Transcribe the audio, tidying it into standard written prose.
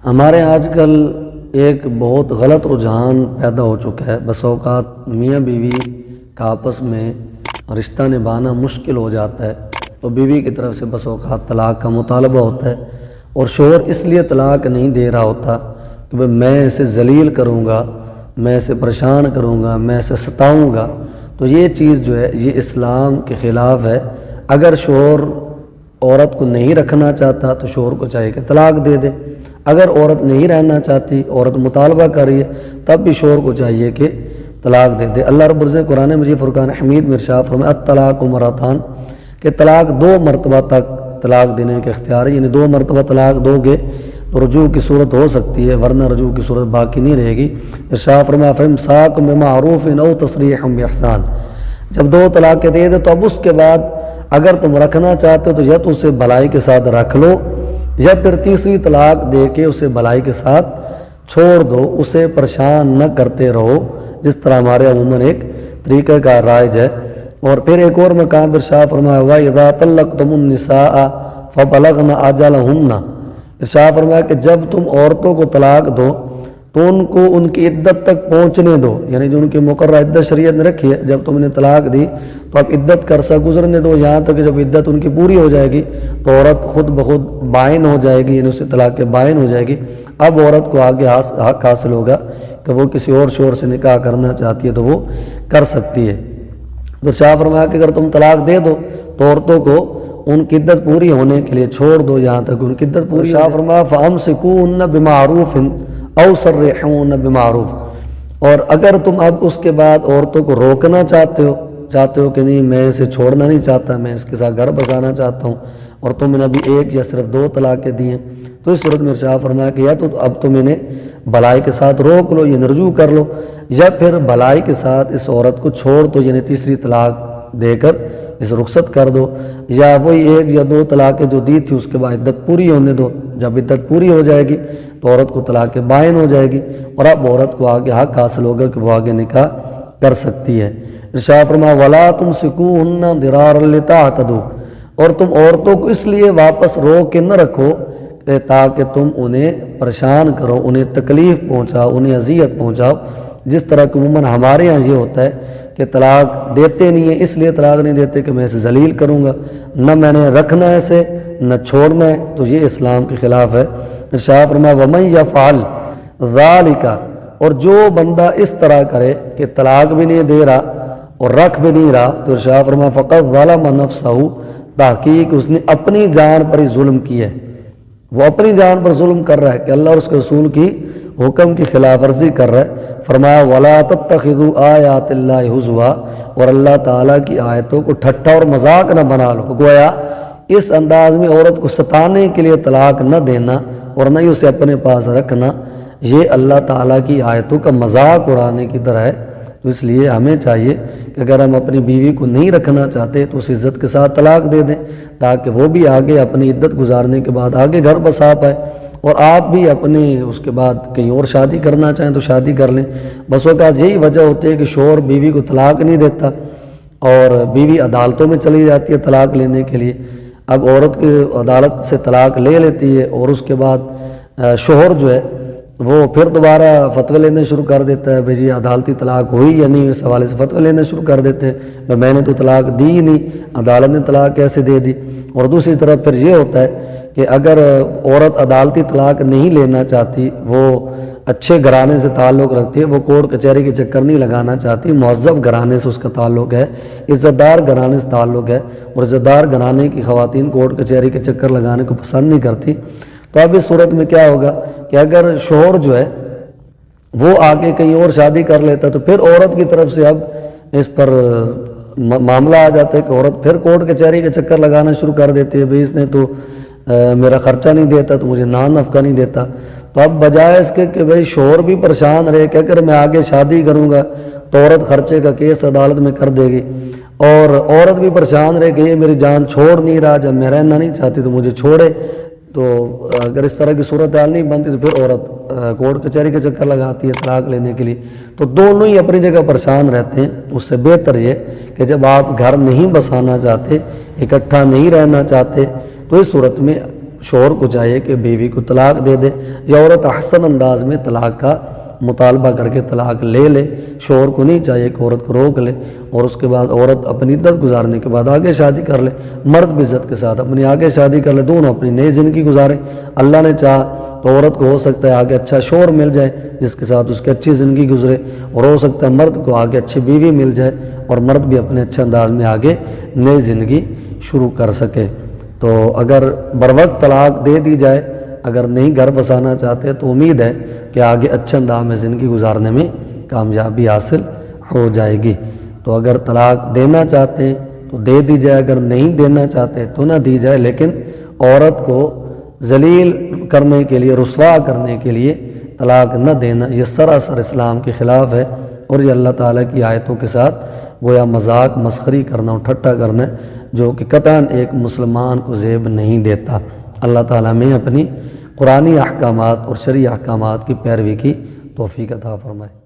ہمارے آج کل ایک بہت غلط رجحان پیدا ہو چکا ہے۔ بس اوقات میاں بیوی کا آپس میں رشتہ نبھانا مشکل ہو جاتا ہے تو بیوی کی طرف سے بس اوقات طلاق کا مطالبہ ہوتا ہے، اور شوہر اس لیے طلاق نہیں دے رہا ہوتا کہ میں اسے ذلیل کروں گا، میں اسے پریشان کروں گا، میں اسے ستاؤں گا۔ تو یہ چیز جو ہے یہ اسلام کے خلاف ہے۔ اگر شوہر عورت کو نہیں رکھنا چاہتا تو شوہر کو چاہیے کہ طلاق دے دے۔ اگر عورت نہیں رہنا چاہتی، عورت مطالبہ کر رہی ہے، تب بھی شوہر کو چاہیے کہ طلاق دے دے۔ اللہ رب العزت قرآن مجید فرقان حمید میں ارشاد فرمایا الطلاق مرتان، کہ طلاق 2 مرتبہ تک طلاق دینے کا اختیار ہے، یعنی 2 مرتبہ طلاق دو گے تو رجوع کی صورت ہو سکتی ہے، ورنہ رجوع کی صورت باقی نہیں رہے گی۔ ارشاد فرمایا فامساک بمعروف او تسریح باحسان، جب 2 طلاقیں دے دے تو اب اس کے بعد اگر تم رکھنا چاہتے ہو تو یا تو اسے بھلائی کے ساتھ رکھ لو، یا پھر تیسری طلاق دے کے اسے بھلائی کے ساتھ چھوڑ دو، اسے پریشان نہ کرتے رہو، جس طرح ہمارے عموماً ایک طریقہ کا رائج ہے۔ اور پھر ایک اور مقام پر ارشاد فرمایا وَإِذَا طَلَّقْتُمُ النِّسَاءَ فَبَلَغْنَ أَجَلَهُنَّ، ارشاد فرمایا کہ جب تم عورتوں کو طلاق دو تو ان کو ان کی عدت تک پہنچنے دو، یعنی جو ان کی مقررہ عدت شریعت نے رکھی ہے، جب تم انہیں طلاق دی تو اب عدت کا عرصہ گزرنے دو، یہاں تک کہ جب عدت ان کی پوری ہو جائے گی تو عورت خود بخود بائن ہو جائے گی، یعنی اسے طلاق کے بائن ہو جائے گی۔ اب عورت کو آگے حق حاصل ہوگا کہ وہ کسی اور شوہر سے نکاح کرنا چاہتی ہے تو وہ کر سکتی ہے۔ تو شاہ فرمایا کہ اگر تم طلاق دے دو تو عورتوں کو ان کی عدت پوری ہونے کے لیے چھوڑ دو، یہاں تک ان کی عدت پوری۔ شاہ فرمایا فَأَمْسِكُوهُنَّ بِمَعْرُوفٍ أَوْ سَرِّحُوهُنَّ بِمَعْرُوفٍ، اور اگر تم اب اس کے بعد عورتوں کو روکنا چاہتے ہو کہ نہیں میں اسے چھوڑنا نہیں چاہتا، میں اس کے ساتھ گھر بسانا چاہتا ہوں، اور تم نے ابھی 1 یا صرف 2 طلاقیں دی ہیں، تو اس صورت میں ارشاد فرمایا کہ یا تو اب تم انہیں بھلائی کے ساتھ روک لو، یعنی رجوع کر لو، یا پھر بھلائی کے ساتھ اس عورت کو چھوڑ دو، یعنی تیسری طلاق دے کر اس رخصت کر دو، یا وہی 1 یا 2 طلاقیں جو دی تھی اس کے بعد عدت پوری ہونے دو، جب عدت پوری ہو جائے گی تو عورت کو طلاق بائن ہو جائے گی، اور اب عورت کو آگے حق حاصل ہوگا کہ وہ آگے نکاح کر سکتی ہے۔ ارشاد فرمایا وَلَا تُمْسِكُوهُنَّ ضِرَارًا لِتَعْتَدُوا، اور تم عورتوں کو اس لیے واپس روک کے نہ رکھو کہ تاکہ تم انہیں پریشان کرو، انہیں تکلیف پہنچاؤ، انہیں اذیت پہنچاؤ، جس طرح کہ عموماً ہمارے ہاں یہ ہوتا ہے کہ طلاق دیتے نہیں ہیں، اس لیے طلاق نہیں دیتے کہ میں اسے ذلیل کروں گا، نہ میں نے رکھنا ہے اسے نہ چھوڑنا ہے، تو یہ اسلام کے خلاف ہے۔ ارشاد فرمایا وَمَن يَفْعَلْ ذَلِكَ، اور جو بندہ اس طرح کرے کہ طلاق بھی نہیں دے رہا اور رکھ بھی نہیں رہا، تو ارشاد فرمایا فَقَدْ ظَلَمَ نَفْسَهُ، تحقیق اس نے اپنی جان پر ہی ظلم کیا ہے، وہ اپنی جان پر ظلم کر رہا ہے کہ اللہ اور اس کے رسول کی حکم کی خلاف ورزی کر رہا ہے۔ فرمایا وَلَا تَتَّخِذُوا آیَاتِ اللَّهِ هُزُوًا، اور اللہ تعالیٰ کی آیتوں کو ٹھٹا اور مذاق نہ بنا لو، گویا اس انداز میں عورت کو ستانے کے لیے طلاق نہ دینا اور نہ ہی اسے اپنے پاس رکھنا، یہ اللہ تعالیٰ کی آیتوں کا مذاق اڑانے کی طرح ہے۔ تو اس لیے ہمیں چاہیے کہ اگر ہم اپنی بیوی کو نہیں رکھنا چاہتے تو اس عزت کے ساتھ طلاق دے دیں، تاکہ وہ بھی آگے اپنی عدت گزارنے کے بعد آگے گھر بسا پائے، اور آپ بھی اپنے اس کے بعد کہیں اور شادی کرنا چاہیں تو شادی کر لیں۔ بس اوقات یہی وجہ ہوتی ہے کہ شوہر بیوی کو طلاق نہیں دیتا اور بیوی عدالتوں میں چلی جاتی ہے طلاق لینے کے لیے۔ اب عورت کی عدالت سے طلاق لے لیتی ہے اور اس کے بعد شوہر جو ہے وہ پھر دوبارہ فتوی لینا شروع کر دیتا ہے، بھئی جی عدالتی طلاق ہوئی یا نہیں، اس حوالے سے فتوی لینا شروع کر دیتے ہیں، میں نے تو طلاق دی ہی نہیں، عدالت نے طلاق کیسے دے دی۔ اور دوسری طرف پھر یہ ہوتا ہے کہ اگر عورت عدالتی طلاق نہیں لینا چاہتی، وہ اچھے گھرانے سے تعلق رکھتی ہے، وہ کورٹ کچہری کے چکر نہیں لگانا چاہتی، مہذب گھرانے سے اس کا تعلق ہے، عزت دار گھرانے سے تعلق ہے، اور عزت دار گھرانے کی خواتین کورٹ کچہری کے چکر لگانے کو پسند نہیں کرتی، تو اب اس صورت میں کیا ہوگا کہ اگر شوہر جو ہے وہ آگے کہیں اور شادی کر لیتا تو پھر عورت کی طرف سے اب اس پر معاملہ آ جاتا ہے کہ عورت پھر کورٹ کچہری کے چکر لگانا شروع کر دیتی ہے، بھئی اس نے تو میرا خرچہ نہیں دیتا تو مجھے نان نفقہ نہیں دیتا۔ تو اب بجائے اس کے کہ بھئی شوہر بھی پریشان رہے کہ اگر میں آگے شادی کروں گا تو عورت خرچے کا کیس عدالت میں کر دے گی، اور عورت بھی پریشان رہے کہ یہ میری جان چھوڑ نہیں رہا، جب میں رہنا نہیں چاہتی تو مجھے چھوڑے، تو اگر اس طرح کی صورتحال نہیں بنتی تو پھر عورت کورٹ کچہری کے چکر لگاتی ہے طلاق لینے کے لیے۔ تو دونوں ہی اپنی جگہ پریشان رہتے ہیں۔ اس سے بہتر یہ کہ جب آپ گھر نہیں بسانا چاہتے، اکٹھا نہیں رہنا چاہتے، تو اس صورت میں شوہر کو چاہیے کہ بیوی کو طلاق دے دے، یا عورت احسن انداز میں طلاق کا مطالبہ کر کے طلاق لے لے۔ شوہر کو نہیں چاہیے کہ عورت کو روک لے اور اس کے بعد عورت اپنی عدت گزارنے کے بعد آگے شادی کر لے، مرد بھی عزت کے ساتھ اپنی آگے شادی کر لے، دونوں اپنی نئی زندگی گزاریں۔ اللہ نے چاہا تو عورت کو ہو سکتا ہے آگے اچھا شوہر مل جائے جس کے ساتھ اس کی اچھی زندگی گزرے، اور ہو سکتا ہے مرد کو آگے اچھی بیوی مل جائے اور مرد بھی اپنے اچھے انداز میں آگے نئی زندگی شروع کر سکے۔ تو اگر بروقت طلاق دے دی جائے، اگر نہیں گھر بسانا چاہتے تو امید ہے کہ آگے اچھے انداز میں زندگی گزارنے میں کامیابی حاصل ہو جائے گی۔ تو اگر طلاق دینا چاہتے ہیں تو دے دی جائے، اگر نہیں دینا چاہتے تو نہ دی جائے، لیکن عورت کو ذلیل کرنے کے لیے، رسوا کرنے کے لیے طلاق نہ دینا یہ سراسر اسلام کے خلاف ہے، اور یہ اللہ تعالیٰ کی آیتوں کے ساتھ گویا مذاق مسخری کرنا اور ٹھٹا کرنا ہے، جو کہ قطعاً ایک مسلمان کو زیب نہیں دیتا۔ اللہ تعالیٰ میں اپنی قرآنی احکامات اور شرعی احکامات کی پیروی کی توفیق عطا فرمائے۔